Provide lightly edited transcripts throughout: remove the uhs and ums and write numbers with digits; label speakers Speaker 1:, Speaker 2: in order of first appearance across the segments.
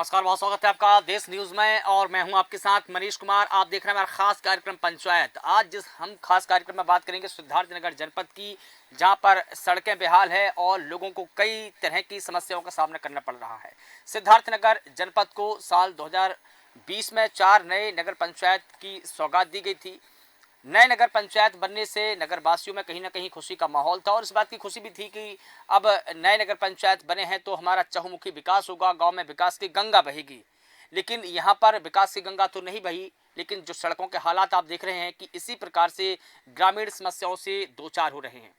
Speaker 1: नमस्कार, बहुत स्वागत है आपका देश न्यूज में और मैं हूं आपके साथ मनीष कुमार। आप देख रहे हैं हमारा खास कार्यक्रम पंचायत। आज जिस हम खास कार्यक्रम में बात करेंगे सिद्धार्थनगर जनपद की, जहां पर सड़कें बेहाल है और लोगों को कई तरह की समस्याओं का सामना करना पड़ रहा है। सिद्धार्थनगर जनपद को साल 2020 में 4 नए नगर पंचायत की सौगात दी गई थी। नए नगर पंचायत बनने से नगर वासियों में कहीं ना कहीं खुशी का माहौल था और इस बात की खुशी भी थी कि अब नए नगर पंचायत बने हैं तो हमारा चहुमुखी विकास होगा, गांव में विकास की गंगा बहेगी। लेकिन यहाँ पर विकास की गंगा तो नहीं बही, लेकिन जो सड़कों के हालात आप देख रहे हैं कि इसी प्रकार से ग्रामीण समस्याओं से दो चार हो रहे हैं।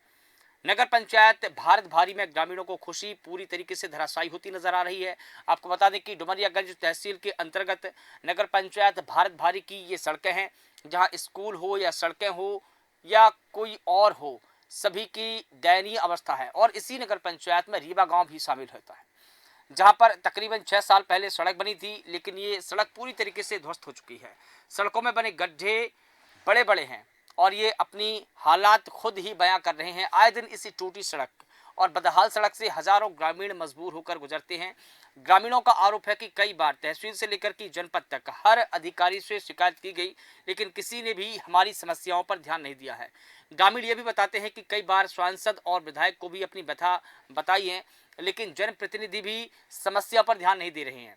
Speaker 1: नगर पंचायत भारत भारी में ग्रामीणों को खुशी पूरी तरीके से धराशायी होती नजर आ रही है। आपको बता दें कि डुमरियागंज तहसील के अंतर्गत नगर पंचायत भारत भारी की ये सड़कें हैं, जहां स्कूल हो या सड़कें हो या कोई और हो, सभी की दयनीय अवस्था है। और इसी नगर पंचायत में रीवा गांव भी शामिल होता है, जहां पर तकरीबन 6 साल पहले सड़क बनी थी, लेकिन ये सड़क पूरी तरीके से ध्वस्त हो चुकी है। सड़कों में बने गड्ढे बड़े बड़े हैं और ये अपनी हालात खुद ही बयां कर रहे हैं। आए दिन इसी टूटी सड़क और बदहाल सड़क से हजारों ग्रामीण मजबूर होकर गुजरते हैं। ग्रामीणों का आरोप है कि कई बार तहसील से लेकर की जनपद तक हर अधिकारी से शिकायत की गई, लेकिन किसी ने भी हमारी समस्याओं पर ध्यान नहीं दिया है। ग्रामीण ये भी बताते हैं कि कई बार सांसद और विधायक को भी अपनी व्यथा बताई है, लेकिन जनप्रतिनिधि भी समस्या पर ध्यान नहीं दे रहे हैं।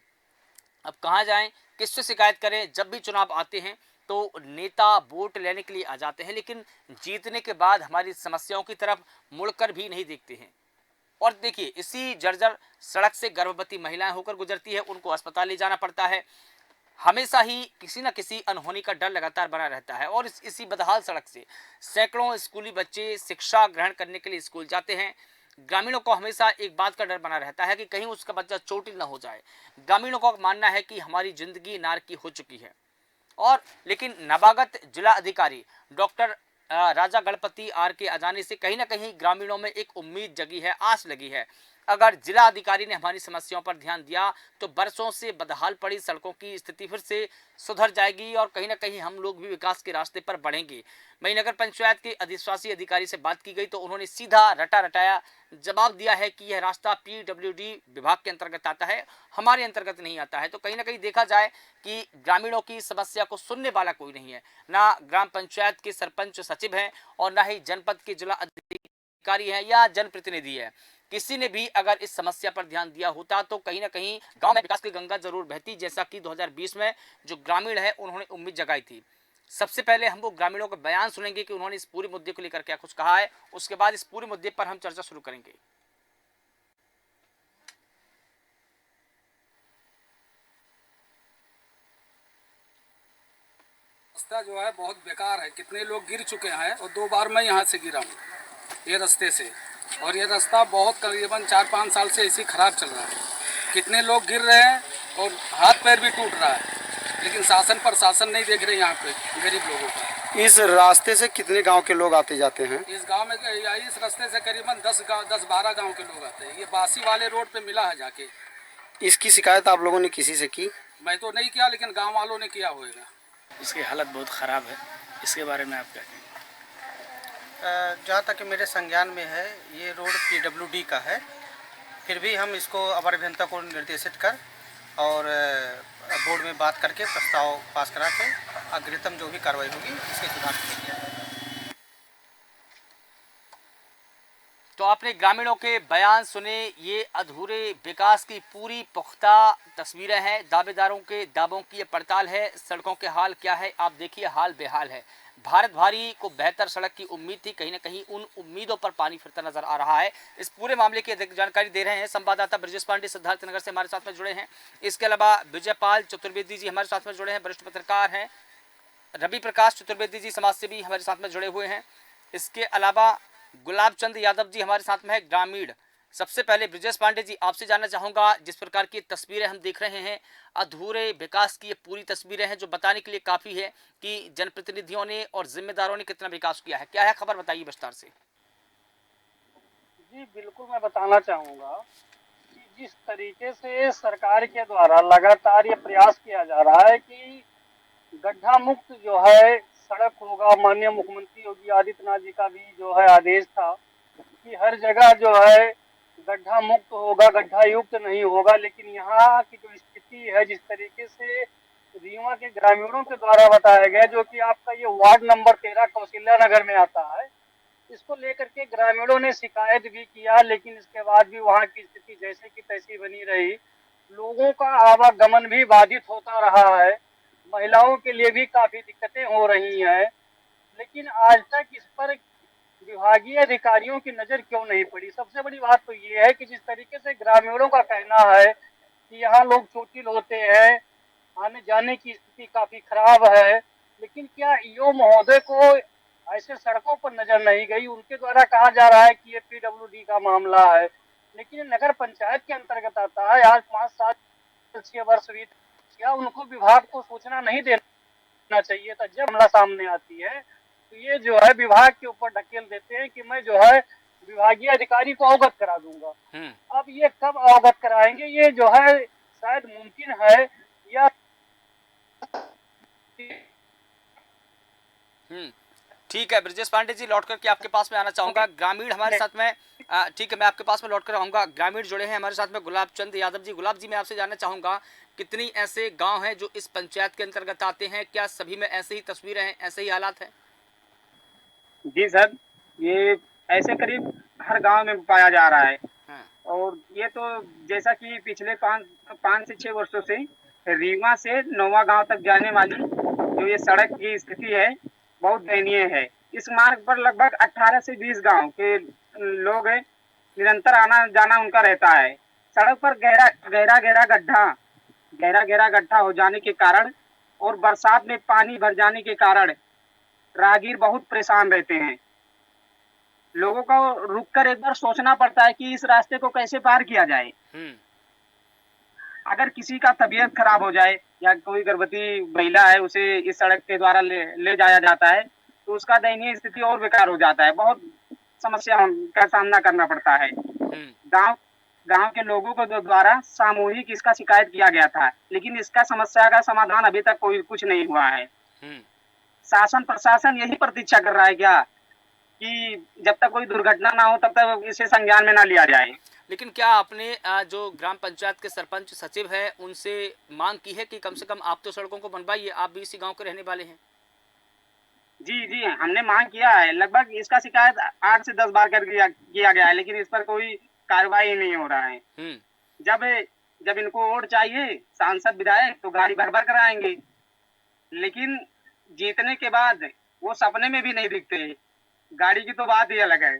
Speaker 1: अब कहाँ जाएं, किससे शिकायत करें? जब भी चुनाव आते हैं तो नेता वोट लेने के लिए आ जाते हैं, लेकिन जीतने के बाद हमारी समस्याओं की तरफ मुड़कर भी नहीं देखते हैं। और देखिए, इसी जर्जर सड़क से गर्भवती महिलाएं होकर गुजरती है, उनको अस्पताल ले जाना पड़ता है। हमेशा ही किसी न किसी अनहोनी का डर लगातार बना रहता है और इसी बदहाल सड़क से सैकड़ों स्कूली बच्चे शिक्षा ग्रहण करने के लिए स्कूल जाते हैं। ग्रामीणों को हमेशा एक बात का डर बना रहता है कि कहीं उसका बच्चा चोटिल न हो जाए। ग्रामीणों का मानना है कि हमारी जिंदगी नार की हो चुकी है। और लेकिन नवागत जिला अधिकारी डॉक्टर राजा गणपति आर के आ जाने से कहीं ना कहीं ग्रामीणों में एक उम्मीद जगी है, आस लगी है। अगर जिला अधिकारी ने हमारी समस्याओं पर ध्यान दिया तो बरसों से बदहाल पड़ी सड़कों की स्थिति फिर से सुधर जाएगी और कहीं ना कहीं हम लोग भी विकास के रास्ते पर बढ़ेंगे। वहीं नगर पंचायत के अधिशासी अधिकारी से बात की गई तो उन्होंने सीधा रटा रटाया जवाब दिया है कि यह रास्ता पीडब्ल्यूडी विभाग के अंतर्गत आता है, हमारे अंतर्गत नहीं आता है। तो कहीं ना कहीं देखा जाए कि ग्रामीणों की समस्या को सुनने वाला कोई नहीं है, ना ग्राम पंचायत के सरपंच सचिव हैं और ना ही जनपद के जिला अधिकारी हैं या जनप्रतिनिधि है। किसी ने भी अगर इस समस्या पर ध्यान दिया होता तो कहीं ना कहीं गांव में विकास की गंगा जरूर बहती, जैसा कि 2020 में जो ग्रामीण है उन्होंने उम्मीद जगाई थी। सबसे पहले हम वो ग्रामीणों का बयान सुनेंगे कि उन्होंने इस पूरे मुद्दे को लेकर क्या कुछ कहा है, उसके बाद इस पूरे मुद्दे पर हम चर्चा शुरू करेंगे।
Speaker 2: रास्ता जो है बहुत बेकार है, कितने लोग गिर चुके हैं और 2 बार मैं यहाँ से गिरा हूँ ये रास्ते से। और ये रास्ता बहुत करीबन 4-5 साल से इसी खराब चल रहा है। कितने लोग गिर रहे हैं और हाथ पैर भी टूट रहा है, लेकिन शासन प्रशासन नहीं देख रहे यहाँ पे गरीब लोगों को।
Speaker 3: इस रास्ते से कितने गांव के लोग आते जाते हैं?
Speaker 2: इस गांव में इस रास्ते से करीबन 10-12 गांव के लोग आते हैं। ये बासी वाले रोड पे मिला है जाके।
Speaker 3: इसकी शिकायत आप लोगों ने किसी से की?
Speaker 2: मैं तो नहीं किया, लेकिन गाँव वालों ने किया होगा।
Speaker 4: इसकी हालत बहुत ख़राब है, इसके बारे में आप क्या कहेंगे?
Speaker 5: जहाँ तक मेरे संज्ञान में है, ये रोड पीडब्ल्यूडी का है। फिर भी हम इसको अवर अभियंता को निर्देशित कर और बोर्ड में बात करके प्रस्ताव पास करा के अग्रिम जो भी कार्रवाई होगी इसके सुधार के लिए किया जाएगा।
Speaker 1: तो आपने ग्रामीणों के बयान सुने। ये अधूरे विकास की पूरी पुख्ता तस्वीरें हैं, दावेदारों के दावों की ये पड़ताल है। सड़कों के हाल क्या है आप देखिए, हाल बेहाल है। भारत भारी को बेहतर सड़क की उम्मीद थी, कहीं ना कहीं उन उम्मीदों पर पानी फिरता नजर आ रहा है। इस पूरे मामले की अधिक जानकारी दे रहे हैं संवाददाता ब्रजेश पांडे सिद्धार्थनगर से हमारे साथ में जुड़े हैं। इसके अलावा विजयपाल चतुर्वेदी जी हमारे साथ में जुड़े हैं, वरिष्ठ पत्रकार हैं। रवि प्रकाश चतुर्वेदी जी समाजसेवी हमारे साथ में जुड़े हुए हैं। इसके अलावा गुलाब चंद यादव जी हमारे साथ में है, ग्रामीण। सबसे पहले ब्रजेश पांडे जी आपसे जानना चाहूँगा, जिस प्रकार की तस्वीरें हम देख रहे हैं, अधूरे विकास की ये पूरी तस्वीरें हैं जो बताने के लिए काफ़ी है कि जनप्रतिनिधियों ने और जिम्मेदारों ने कितना विकास किया है। क्या है खबर, बताइए विस्तार से।
Speaker 6: जी बिल्कुल, मैं बताना चाहूँगा कि जिस तरीके से सरकार के द्वारा लगातार ये प्रयास किया जा रहा है कि गड्ढा मुक्त जो है सड़क होगा, माननीय मुख्यमंत्री योगी आदित्यनाथ जी का भी जो है आदेश था कि हर जगह जो है गड्ढा मुक्त होगा, गड्ढा युक्त नहीं होगा। लेकिन यहाँ की जो स्थिति की है, जिस तरीके से रीवा के ग्रामीणों के द्वारा बताया गया, जो कि आपका ये वार्ड नंबर 13 कौशल्या नगर में आता है, इसको लेकर के ग्रामीणों ने शिकायत भी किया, लेकिन इसके बाद भी वहाँ की स्थिति जैसे की तैसी बनी रही। लोगों का आवागमन भी बाधित होता रहा है, महिलाओं के लिए भी काफी दिक्कतें हो रही हैं, लेकिन आज तक इस पर विभागीय अधिकारियों की नजर क्यों नहीं पड़ी। सबसे बड़ी बात तो ये है कि जिस तरीके से ग्रामीणों का कहना है कि यहाँ लोग चोटिल होते हैं, आने जाने की स्थिति काफी खराब है, लेकिन क्या ईओ महोदय को ऐसे सड़कों पर नजर नहीं गई। उनके द्वारा कहा जा रहा है कि ये पीडब्ल्यूडी का मामला है, लेकिन ये नगर पंचायत के अंतर्गत आता है। आज 5-7-6 वर्ष बीत गया, उनको विभाग को सूचना नहीं देना चाहिए था। जब मामला सामने आती है तो ये जो है विभाग के ऊपर ढकेल देते हैं कि मैं जो है विभागीय अधिकारी को अवगत करा दूंगा। अब ये कब अवगत कराएंगे, ये जो है शायद मुमकिन है या
Speaker 1: ठीक है ब्रजेश पांडे जी, लौट करके आपके पास में आना चाहूंगा। ग्रामीण हमारे साथ में ठीक है, मैं आपके पास में लौट कर आऊंगा। ग्रामीण जुड़े हैं हमारे साथ में, गुलाब चंद यादव जी। गुलाब जी, मैं आपसे जानना चाहूंगा, कितनी ऐसे गांव हैं जो इस पंचायत के अंतर्गत आते हैं? क्या सभी में ऐसे ही तस्वीरें हैं, ऐसे ही हालात हैं?
Speaker 7: जी सर, ये ऐसे करीब हर गांव में पाया जा रहा है।
Speaker 1: हाँ।
Speaker 7: और ये तो जैसा कि पिछले 5 से 6 वर्षों से रीवा से नौवा गांव तक जाने वाली जो ये सड़क की स्थिति है बहुत दयनीय है। इस मार्ग पर लगभग 18 से 20 गांव के लोग निरंतर आना जाना उनका रहता है। सड़क पर गहरा गड्ढा हो जाने के कारण और बरसात में पानी भर जाने के कारण राहगीर बहुत परेशान रहते हैं। लोगों को रुककर एक बार सोचना पड़ता है कि इस रास्ते को कैसे पार किया जाए। अगर किसी का तबीयत खराब हो जाए या कोई गर्भवती महिला है, उसे इस सड़क के द्वारा ले जाया जाता है तो उसका दयनीय स्थिति और बेकार हो जाता है। बहुत समस्या का सामना करना पड़ता है। गांव के लोगों को द्वारा सामूहिक इसका शिकायत किया गया था, लेकिन इसका समस्या का समाधान अभी तक कुछ नहीं हुआ है। शासन प्रशासन यही प्रतीक्षा कर रहा है क्या कि जब तक कोई दुर्घटना ना हो तब तक इसे संज्ञान में ना लिया जाए।
Speaker 1: लेकिन क्या आपने जो ग्राम पंचायत के सरपंच सचिव है उनसे मांग की है कि कम से कम आप तो सड़कों को बनवाइए, आप भी इसी गांव के रहने वाले हैं?
Speaker 7: जी, हमने मांग किया है। लगभग इसका शिकायत 8 से 10 बार कर किया गया है, लेकिन इस पर कोई कार्रवाई नहीं हो रहा है। जब इनको वोट चाहिए सांसद विधायक तो गाड़ी भर भर कर आएंगे, लेकिन जीतने के बाद वो सपने में भी नहीं दिखते। गाड़ी की तो बात ही अलग है।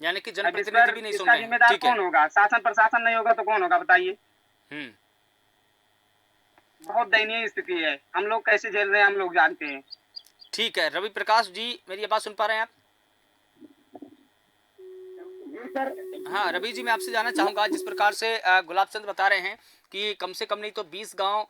Speaker 1: यानी कि जनप्रतिनिधि भी नहीं सुन रहे हैं।
Speaker 7: जिम्मेदार कौन होगा? शासन प्रशासन नहीं होगा तो कौन होगा बताइए। बहुत दयनीय स्थिति है। हम लोग कैसे झेल रहे हैं हम लोग जानते हैं।
Speaker 1: ठीक है, रवि प्रकाश जी, मेरी बात सुन पा रहे हैं आप? हाँ रवि जी, मैं आपसे जानना चाहूँगा, जिस प्रकार से गुलाब चंद बता रहे हैं कि कम से कम नहीं तो 20 गांव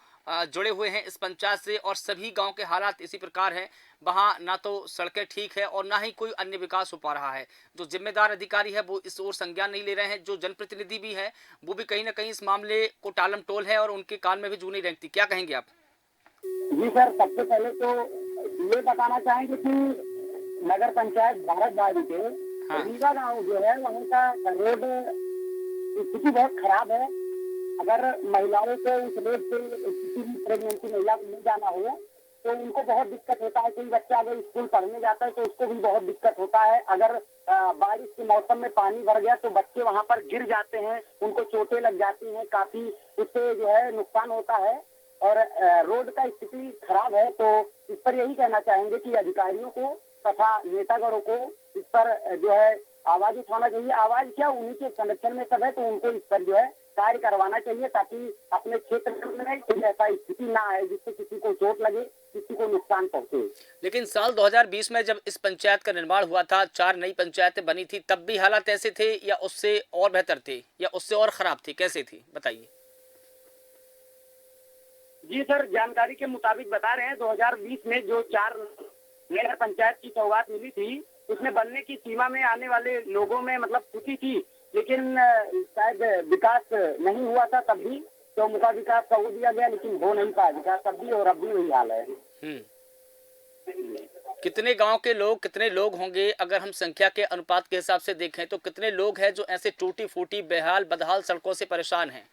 Speaker 1: जुड़े हुए हैं इस पंचायत से और सभी गांव के हालात इसी प्रकार हैं। वहाँ ना तो सड़कें ठीक है और ना ही कोई अन्य विकास हो पा रहा है। जो जिम्मेदार अधिकारी है वो इस ओर संज्ञान नहीं ले रहे हैं। जो जनप्रतिनिधि भी है वो भी कहीं ना कहीं इस मामले को टालम टोल है और उनके कान में भी जू नहीं रेंगती। क्या कहेंगे आप?
Speaker 8: जी सर, सबसे पहले तो ये बताना चाहेंगे कि नगर पंचायत भारतवाड़ी के रीवा गाँव जो है वहाँ का रोड स्थिति बहुत खराब है। अगर महिलाओं को उस रोड से किसी भी प्रेगनेंसी महिला को नहीं जाना हो तो उनको बहुत दिक्कत होता है। कोई बच्चा अगर स्कूल पढ़ने जाता है तो उसको भी बहुत दिक्कत होता है। अगर बारिश के मौसम में पानी भर गया तो बच्चे वहाँ पर गिर जाते हैं, उनको चोटें लग जाती हैं, काफी उससे जो है नुकसान होता है और रोड का स्थिति खराब है। तो इस पर यही कहना चाहेंगे कि अधिकारियों को तथा नेतागणों को इस पर जो है आवाज उठाना चाहिए। आवाज क्या, उन्हीं के संरक्षण में सब है तो उनको इस पर जो है कार्य करवाना चाहिए ताकि अपने क्षेत्र में कोई ऐसा स्थिति ना आए जिससे किसी को चोट लगे, किसी को नुकसान पहुंचे।
Speaker 1: लेकिन साल 2020 में जब इस पंचायत का निर्माण हुआ था, 4 नई पंचायतें बनी थी, तब भी हालात ऐसे थे या उससे और बेहतर थे या उससे और खराब थी? कैसे थी बताइए।
Speaker 8: जी सर, जानकारी के मुताबिक बता रहे हैं 2020 में जो 4 नगर पंचायत की सौगात मिली थी उसमें बनने की सीमा में आने वाले लोगों में मतलब खुशी थी, लेकिन शायद विकास नहीं हुआ था। तब भी चौमुखा विकास का वो दिया गया लेकिन हो नहीं पाया विकास तब भी, और अब भी वही हाल है।
Speaker 1: कितने गांव के लोग, कितने लोग होंगे अगर हम संख्या के अनुपात के हिसाब से देखें तो कितने लोग हैं जो ऐसे टूटी फूटी बेहाल बदहाल सड़कों से परेशान हैं?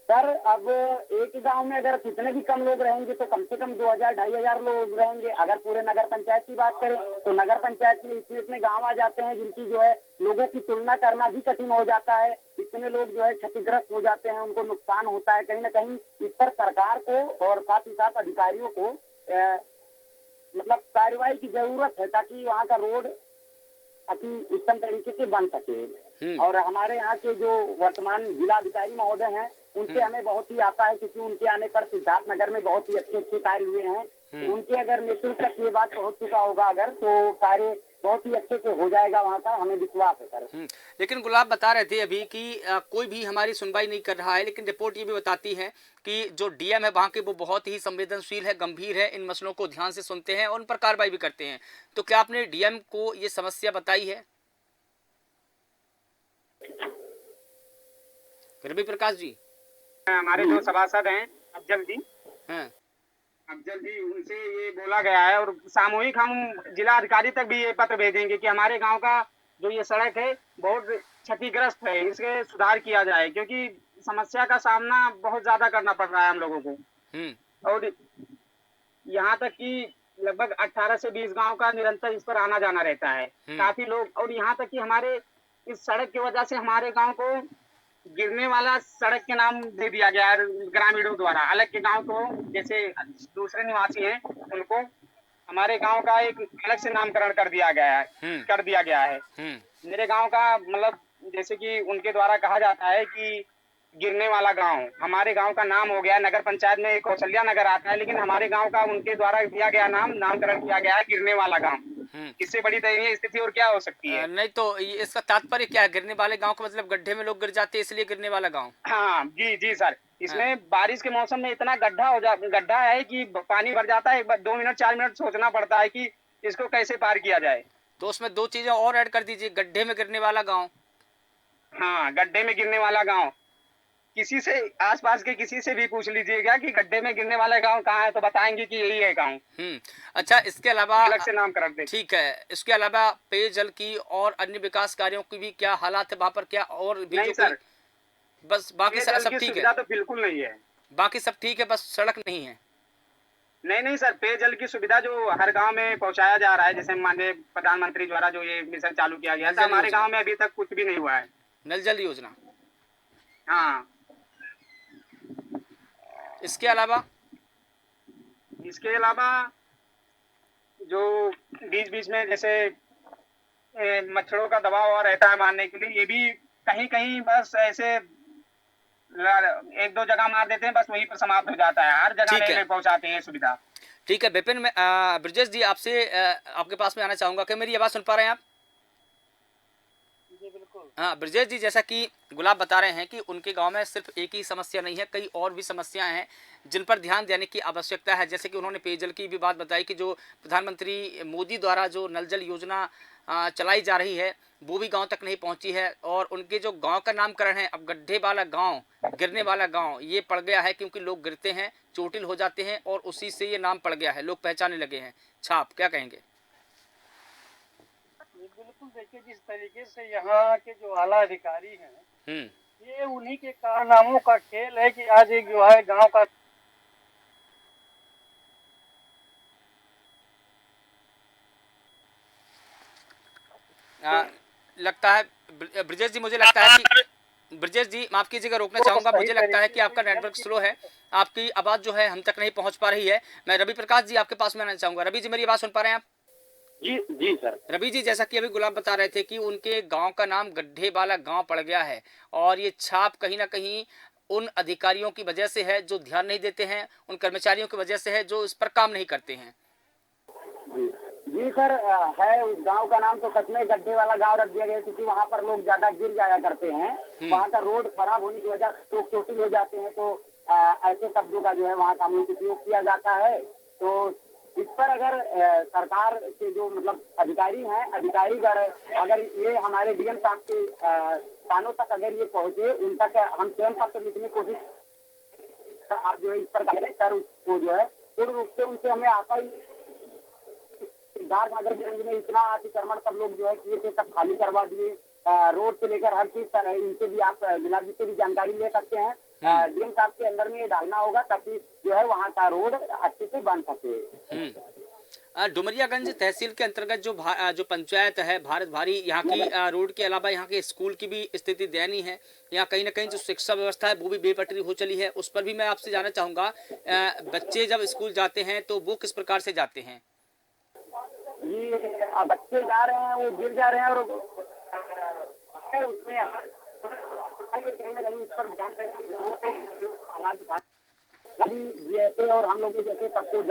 Speaker 8: सर अब एक गांव में अगर कितने भी कम लोग रहेंगे तो कम से कम 2000-2500 लोग रहेंगे। अगर पूरे नगर पंचायत की बात करें तो नगर पंचायत में इतने गांव आ जाते हैं जिनकी जो है लोगों की तुलना करना भी कठिन हो जाता है। इतने लोग जो है क्षतिग्रस्त हो जाते हैं, उनको नुकसान होता है। कहीं ना कहीं इस पर सरकार को और साथ ही साथ अधिकारियों को मतलब कार्रवाई की जरूरत है ताकि वहाँ का रोड अति उत्तम तरीके से बन सके। और हमारे यहाँ के जो वर्तमान जिलाधिकारी महोदय हैं उनसे हमें बहुत ही आता है, क्योंकि उनके आने पर सिद्धार्थनगर में बहुत ही अच्छे अच्छे कार्य हुए हैं। उनके अगर नेतृत्व तक ये बात पहुँच चुका होगा अगर, तो कार्य बहुत ही अच्छे से हो जाएगा वहाँ का, हमें विश्वास है सर।
Speaker 1: लेकिन गुलाब बता रहे थे अभी कि कोई भी हमारी सुनवाई नहीं कर रहा है, लेकिन रिपोर्ट ये भी बताती है कि जो डीएम है वहाँ के वो बहुत ही संवेदनशील है, गंभीर है, इन मसलों को ध्यान से सुनते हैं और उन पर कार्रवाई भी करते हैं। तो क्या आपने डीएम को ये समस्या बताई है? रवि प्रकाश जी,
Speaker 7: हमारे जो सभासद हैं अफजल जी, उनसे ये बोला गया है और सामूहिक हम जिला अधिकारी तक भी ये पत्र भेजेंगे कि हमारे गांव का जो ये सड़क है बहुत क्षतिग्रस्त है, इसके सुधार किया जाए, क्योंकि समस्या का सामना बहुत ज्यादा करना पड़ रहा है हम लोगों को। और यहाँ तक कि लगभग 18 से 20 गांव का निरंतर इस पर आना जाना रहता है काफी लोग। और यहाँ तक कि हमारे इस सड़क की वजह से हमारे गांव को गिरने वाला सड़क के नाम दे दिया गया है ग्रामीणों द्वारा। अलग के गांव को, जैसे दूसरे निवासी हैं, उनको हमारे गांव का एक अलग से नामकरण कर दिया गया है। मेरे गांव का मतलब जैसे कि उनके द्वारा कहा जाता है कि गिरने वाला गांव, हमारे गांव का नाम हो गया। नगर पंचायत में कौशल्या नगर आता है, लेकिन हमारे गांव का उनके द्वारा दिया गया नामकरण किया गया है गिरने वाला गांव। इससे बड़ी दयनीय स्थिति और क्या हो सकती है?
Speaker 1: नहीं तो इसका तात्पर्य क्या है? गिरने वाले गांव का मतलब गड्ढे में लोग गिर जाते हैं इसलिए गिरने वाला गांव?
Speaker 7: हाँ जी सर, इसमें बारिश के मौसम में इतना गड्ढा है कि पानी भर जाता है। 2 मिनट 4 मिनट सोचना पड़ता है कि इसको कैसे पार किया जाए।
Speaker 1: तो उसमें 2 चीजें और ऐड कर दीजिए, गड्ढे में गिरने वाला गाँव।
Speaker 7: हाँ, गड्ढे में गिरने वाला गाँव। किसी से, आसपास के किसी से भी पूछ लीजिएगा कि गड्ढे में गिरने वाला गांव कहाँ है, तो बताएंगे कि यही है गांव।
Speaker 1: अच्छा, इसके अलावा
Speaker 7: अलग से नाम कर दे।
Speaker 1: ठीक है, इसके अलावा पेयजल की और अन्य विकास कार्यों की भी क्या हालात है वहाँ पर? क्या और भी
Speaker 7: नहीं सर,
Speaker 1: बस बाकी सब ठीक है?
Speaker 7: तो बिल्कुल नहीं है,
Speaker 1: बाकी सब ठीक है, बस सड़क नहीं है।
Speaker 7: नहीं सर, पेयजल की सुविधा जो हर गांव में पहुंचाया जा रहा है, जैसे माननीय प्रधानमंत्री द्वारा जो ये मिशन चालू किया गया था, हमारे गांव में अभी तक कुछ भी नहीं हुआ है।
Speaker 1: नल जल योजना।
Speaker 7: हाँ,
Speaker 1: इसके अलावा जो बीच बीच में जैसे मच्छरों का दबाव रहता है मारने के लिए, ये भी कहीं कहीं बस ऐसे 1-2 जगह मार देते हैं, बस वहीं पर समाप्त हो जाता है। हर जगह नहीं पहुंचाते हैं सुविधा। ठीक है विपिन, मैं ब्रजेश जी आपसे आपके पास में आना चाहूंगा। क्या मेरी आवाज़ सुन पा रहे हैं आप? हाँ ब्रजेश जी, जैसा कि गुलाब बता रहे हैं कि उनके गांव में सिर्फ एक ही समस्या नहीं है, कई और भी समस्याएं हैं जिन पर ध्यान देने की आवश्यकता है। जैसे कि उन्होंने पेयजल की भी बात बताई कि जो प्रधानमंत्री मोदी द्वारा जो नल जल योजना चलाई जा रही है वो भी गांव तक नहीं पहुंची है। और उनके जो गांव का नामकरण है, अब गड्ढे वाला गांव, गिरने वाला गांव ये पड़ गया है, क्योंकि लोग गिरते हैं, चोटिल हो जाते हैं और उसी से ये नाम पड़ गया है, लोग पहचानने लगे हैं। छाप, क्या कहेंगे?
Speaker 6: बिल्कुल, देखिए जिस तरीके से यहाँ के जो आला अधिकारी हैं, ये उन्हीं के कारनामों का खेल है कि आज एक जो है गांव का
Speaker 1: लगता है ब्रजेश जी, मुझे लगता है कि ब्रजेश जी माफ कीजिएगा, रोकना चाहूंगा, मुझे लगता है कि आपका नेटवर्क स्लो है, आपकी आवाज़ जो है हम तक नहीं पहुंच पा रही है। मैं रवि प्रकाश जी आपके पास में आना चाहूंगा। रवि जी, मेरी आवाज़ सुन पा रहे हैं आप?
Speaker 8: जी सर।
Speaker 1: रवि जी, जैसा कि अभी गुलाब बता रहे थे कि उनके गांव का नाम गड्ढे वाला गांव पड़ गया है, और ये छाप कहीं ना कहीं उन अधिकारियों की वजह से है जो ध्यान नहीं देते हैं, उन कर्मचारियों की वजह से है जो इस पर काम नहीं करते हैं।
Speaker 8: जी सर, है उस गांव का नाम तो सच में गड्ढे वाला गांव रख दिया गया, क्योंकि वहाँ पर लोग ज्यादा गिर जाया करते हैं। वहाँ का रोड खराब होने की वजह से लोग चोटिल हो जाते हैं, तो ऐसे शब्दों का जो है वहाँ सामूहिक उपयोग किया जाता है। तो इस पर अगर सरकार के जो मतलब अधिकारी हैं, अधिकारीगण अगर ये हमारे डीएम साहब के कानों तक अगर ये पहुंचे, उन तक हम स्वयं पत्र लिखने की कोशिश आप जो है इस पर करें सर, उसको जो है पूर्ण रूप से उनसे हमें आता ही नगर में इतना अतिक्रमण सब लोग जो है किए थे, सब खाली करवा दिए। रोड से लेकर हर चीज इनसे भी आप गुलाब जी से भी जानकारी ले सकते हैं। डीएम साहब के अंदर में ये डालना होगा ताकि जो है वहाँ का रोड अच्छे से बन सके।
Speaker 1: डुमरियागंज तहसील के अंतर्गत जो पंचायत है भारत भारी, यहाँ की रोड के अलावा यहाँ के स्कूल की भी स्थिति दयनीय है। यहाँ कहीं ना कहीं जो शिक्षा व्यवस्था है वो भी बेपटरी हो चली है। उस पर भी मैं आपसे जानना चाहूँगा, बच्चे जब स्कूल जाते हैं तो वो किस प्रकार से जाते हैं?
Speaker 8: ये बच्चे जा रहे हैं, वो गिर जा रहे हैं और उसमें कहीं ना कहीं इस पर ध्यान जैसे और हम लोग जैसे सबको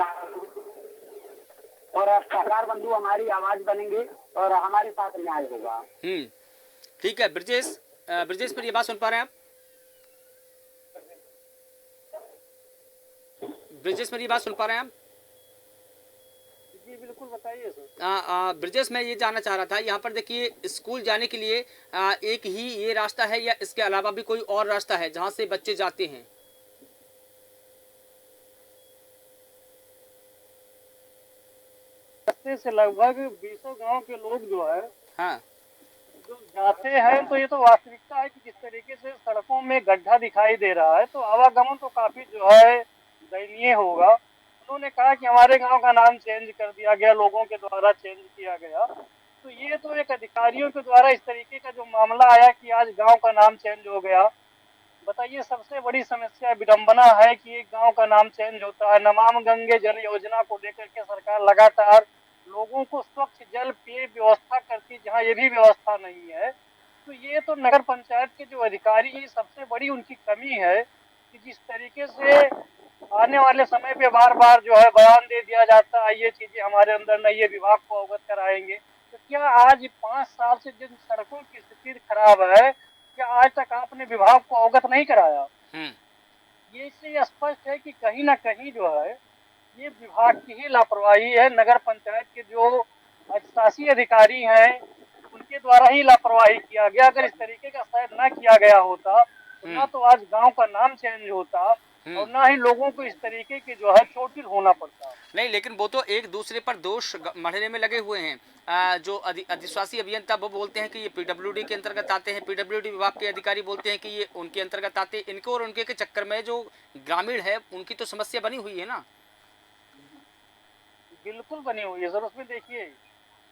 Speaker 8: और सरकार बंधु हमारी आवाज बनेंगे और हमारे साथ न्याय होगा।
Speaker 1: ठीक है। ब्रजेश पर ये बात सुन पा रहे हैं आप? ब्रजेश पर ये बात सुन पा रहे हैं आप?
Speaker 6: जी बिल्कुल, बताइए सर।
Speaker 1: ब्रजेश, मैं ये जानना चाह रहा था, यहाँ पर देखिए स्कूल जाने के लिए एक ही ये रास्ता है या इसके अलावा भी कोई और रास्ता है जहाँ से बच्चे जाते हैं?
Speaker 6: रास्ते से लगभग 20 गांव के लोग जो है
Speaker 1: हाँ,
Speaker 6: जो जाते हैं, तो ये तो वास्तविकता है कि जिस तरीके से सड़कों में गड्ढा दिखाई दे रहा है तो आवागमन तो काफी जो है दयनीय होगा। उन्होंने कहा कि हमारे गांव का नाम चेंज कर दिया गया, लोगों के द्वारा चेंज किया गया। तो ये तो एक अधिकारियों के द्वारा इस तरीके का जो मामला आया कि आज गांव का नाम चेंज हो गया। बताइए, सबसे बड़ी समस्या विडंबना है कि एक गांव का नाम चेंज होता है। नमामि गंगे जल योजना को लेकर के सरकार लगातार लोगों को स्वच्छ जल पेय व्यवस्था करती, जहां ये भी व्यवस्था नहीं है। तो ये तो नगर पंचायत के जो अधिकारी हैं, सबसे बड़ी उनकी कमी है कि जिस तरीके से आने वाले समय पे बार बार जो है बयान दे दिया जाता है ये चीजें हमारे अंदर नहीं है, विभाग को अवगत कराएंगे। तो क्या आज 5 साल से जिन सड़कों की स्थिति खराब है, क्या आज तक आपने विभाग को अवगत नहीं कराया? ये इससे स्पष्ट है कि कहीं ना कहीं जो है ये विभाग की ही लापरवाही है। नगर पंचायत के जो शासी अधिकारी हैं उनके द्वारा ही लापरवाही किया गया। अगर इस तरीके का शायद ना किया गया होता तो ना तो आज गांव का नाम चेंज होता और ना ही लोगों को इस तरीके के जो है चोटिल होना पड़ता।
Speaker 1: नहीं, लेकिन वो तो एक दूसरे पर दोष मढ़ने में लगे हुए हैं। जो अधिशासी अभियंता वो बोलते हैं कि ये पीडब्ल्यूडी के अंतर्गत आते हैं, पीडब्ल्यूडी विभाग के अधिकारी बोलते हैं कि ये उनके अंतर्गत आते हैं। इनको और उनके के चक्कर में जो ग्रामीण है उनकी तो समस्या बनी हुई है ना।
Speaker 6: बिल्कुल बनी हुई है सर। उसमें देखिए,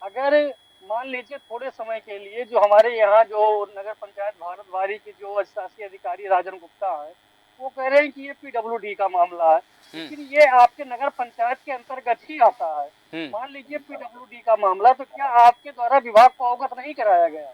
Speaker 6: अगर मान लीजिए थोड़े समय के लिए जो हमारे यहाँ जो नगर पंचायत भारत भारी के जो शासी अधिकारी राजन गुप्ता है वो कह रहे हैं कि ये पीडब्ल्यूडी का मामला है, लेकिन ये आपके नगर पंचायत के अंतर्गत ही आता है। मान लीजिए पीडब्ल्यूडी का मामला, तो क्या आपके द्वारा विभाग को अवगत नहीं कराया गया?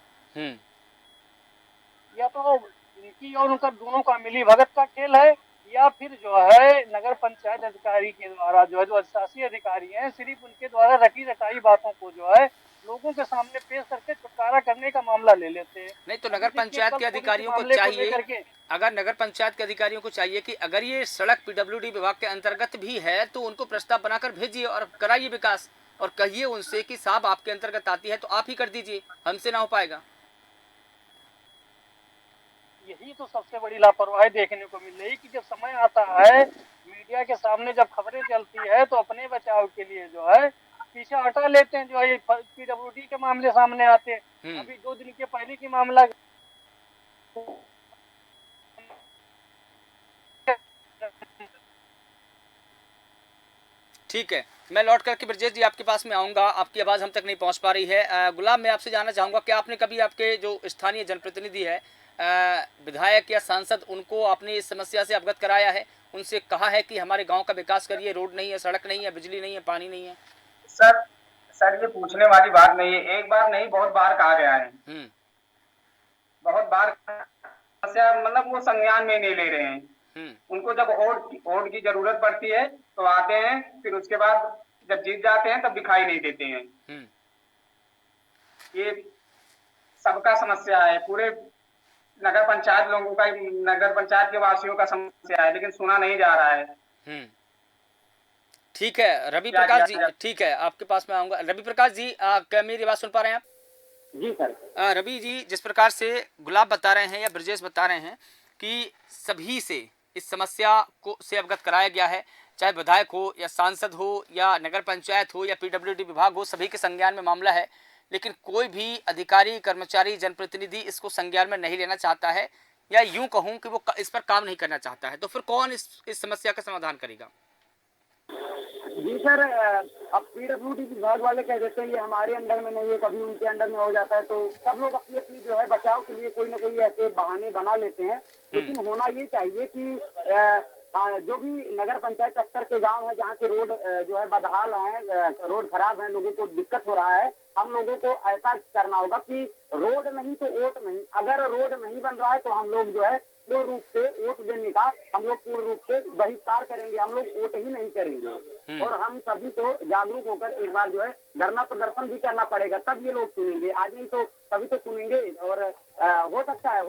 Speaker 6: या तो इनकी और उनका दोनों का मिली भगत का खेल है, या फिर जो है नगर पंचायत अधिकारी के द्वारा जो है जो शासी अधिकारी हैं सिर्फ उनके द्वारा रटी रटाई बातों को जो है लोगों के सामने पेश करके छुटकारा करने का मामला ले लेते हैं।
Speaker 1: नहीं तो नगर पंचायत के अधिकारियों को चाहिए, अगर नगर पंचायत के अधिकारियों को चाहिए कि अगर ये सड़क पीडब्ल्यूडी विभाग के अंतर्गत भी है तो उनको प्रस्ताव बनाकर भेजिए और कराइए विकास, और कहिए उनसे कि साहब आपके अंतर्गत आती है तो आप ही कर दीजिए, हमसे ना हो पाएगा।
Speaker 6: यही तो सबसे बड़ी लापरवाही देखने को मिल रही कि जब समय आता है मीडिया के सामने जब खबरें चलती है तो अपने बचाव के लिए जो है पीछे हटा लेते हैं। जो है पीडब्ल्यूडी के मामले सामने आते हैं। अभी 2 दिन के पहले की मामला
Speaker 1: ठीक है, मैं लौट करके ब्रजेश जी आपके पास में आऊँगा, आपकी आवाज़ हम तक नहीं पहुँच पा रही है। गुलाब, मैं आपसे जानना चाहूँगा कि आपने कभी आपके जो स्थानीय जनप्रतिनिधि है, विधायक या सांसद, उनको आपने इस समस्या से अवगत कराया है, उनसे कहा है कि हमारे गांव का विकास करिए, रोड नहीं है, सड़क नहीं है, बिजली नहीं है, पानी नहीं है?
Speaker 7: सर ये पूछने वाली बात नहीं है, एक बार नहीं बहुत बार कहा गया है। बहुत बार समस्या मतलब वो संज्ञान में नहीं ले रहे हैं। उनको जब वोट की जरूरत पड़ती है तो आते हैं, फिर उसके बाद जब जीत जाते हैं तब दिखाई नहीं देते हैं। ये सबका समस्या है, पूरे नगर पंचायत लोगों का, नगर पंचायत के वासियों का समस्या है, लेकिन सुना नहीं जा रहा है।
Speaker 1: ठीक है रवि प्रकाश जी, ठीक है आपके पास में आऊंगा। रवि प्रकाश जी, क्या मेरी बात सुन पा रहे हैं आप?
Speaker 8: जी सर।
Speaker 1: रवि जी, जिस प्रकार से गुलाब बता रहे हैं या ब्रजेश बता रहे हैं कि सभी से इस समस्या को से अवगत कराया गया है, चाहे विधायक हो या सांसद हो या नगर पंचायत हो या पीडब्ल्यूडी विभाग हो, सभी के संज्ञान में मामला है, लेकिन कोई भी अधिकारी, कर्मचारी, जनप्रतिनिधि इसको संज्ञान में नहीं लेना चाहता है। या यूं कहूं कि वो इस पर काम नहीं करना चाहता है, तो फिर कौन इस समस्या का समाधान करेगा?
Speaker 8: जी सर, अब पीडब्ल्यूडी विभाग वाले कह देते हैं ये हमारे अंडर में नहीं है, कभी उनके अंडर में हो जाता है, तो सब लोग अपनी अपनी जो है बचाव के लिए कोई ना कोई ऐसे बहाने बना लेते हैं। लेकिन होना ये चाहिए कि जो भी नगर पंचायत स्तर के गांव है जहाँ के रोड जो है बदहाल है, रोड खराब है, लोगों को दिक्कत हो रहा है, हम लोगों को ऐसा करना होगा कि रोड नहीं तो वोट नहीं। अगर रोड नहीं बन रहा है तो हम लोग जो है पूर्ण रूप से वोट देने का हम लोग पूर्ण रूप से बहिष्कार करेंगे, हम लोग वोट ही नहीं करेंगे। और हम सभी को जागरूक होकर एक बार जो है धरना प्रदर्शन भी करना पड़ेगा, तब ये लोग सुनेंगे। आज नहीं तो तभी तो सुनेंगे। और हो सकता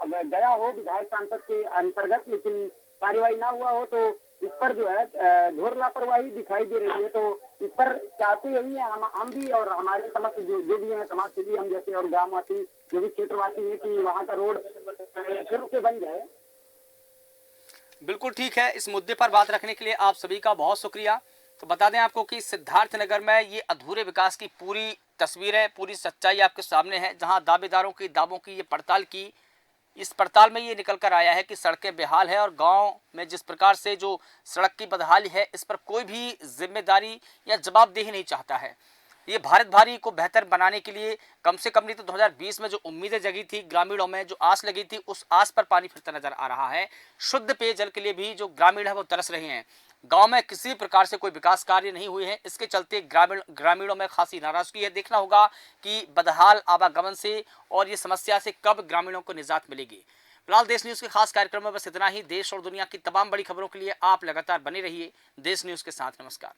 Speaker 8: गया हो विधायक सांसद के अंतर्गत, लेकिन कार्यवाही ना हुआ हो तो इस पर जो है घोर लापरवाही दिखाई दे रही है। तो इस पर चाहते यही है हम भी और हमारे समस्त जो भी है समाज सेवी हम जैसे और ग्रामवासी जो भी क्षेत्रवासी है कि वहाँ का रोड फिर से बन जाए।
Speaker 1: बिल्कुल ठीक है, इस मुद्दे पर बात रखने के लिए आप सभी का बहुत शुक्रिया। तो बता दें आपको कि सिद्धार्थनगर में ये अधूरे विकास की पूरी तस्वीर है, पूरी सच्चाई आपके सामने है। जहां दावेदारों की दावों की ये पड़ताल की, इस पड़ताल में ये निकल कर आया है कि सड़कें बेहाल है और गांव में जिस प्रकार से जो सड़क की बदहाली है इस पर कोई भी जिम्मेदारी या जवाबदेही नहीं चाहता है। ये भारत भारी को बेहतर बनाने के लिए कम से कम नहीं तो 2020 में जो उम्मीदें जगी थी ग्रामीणों में, जो आस लगी थी, उस आस पर पानी फिरता नजर आ रहा है। शुद्ध पेयजल के लिए भी जो ग्रामीण है वो तरस रहे हैं। गांव में किसी प्रकार से कोई विकास कार्य नहीं हुए हैं, इसके चलते ग्रामीणों में खासी नाराजगी है। देखना होगा कि बदहाल आवागमन से और ये समस्या से कब ग्रामीणों को निजात मिलेगी। फिलहाल देश न्यूज़ के खास कार्यक्रम में बस इतना ही। देश और दुनिया की तमाम बड़ी खबरों के लिए आप लगातार बने रहिए देश न्यूज़ के साथ। नमस्कार।